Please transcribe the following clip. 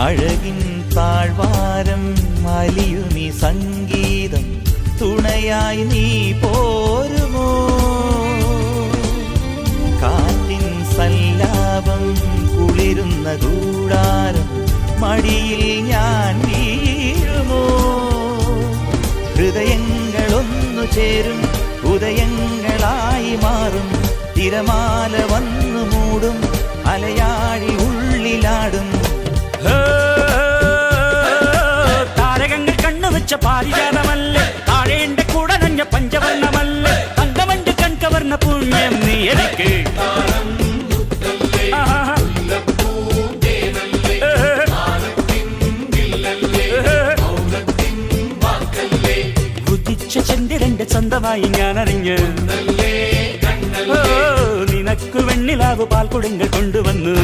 അഴകിൻ താഴ്വാരം അലിയുമീ സംഗീതം തുണയായി നീ പോരുമോ? കാറ്റിൻ സല്ലാപം കുളിരുന്ന കൂടാരം മടിയിൽ ഞാൻ വീഴുമോ? ഹൃദയങ്ങളൊന്നു ചേരും ഉദയങ്ങളായി മാറും തിരമാല വന്നു മൂടും അലയാഴി ഉള്ളിലാടും. താരകങ്ങൾ കണ്ണുവെച്ച പാരിജാതമല്ലേ, താഴേണ്ട കൂടെ നഞ്ഞ പഞ്ചവർണ്ണമല്ലേ, തങ്കമഞ്ച് കൺകവർണ്ണ പുണ്യം നീ എനിക്ക്. ഉദിച്ച ചന്ദ്രന്റെ സ്വന്തമായി ഞാൻ അറിഞ്ഞ് നിനക്ക് വെണ്ണിലാവ് പാൽക്കുടങ്ങൾ കൊണ്ടുവന്നു.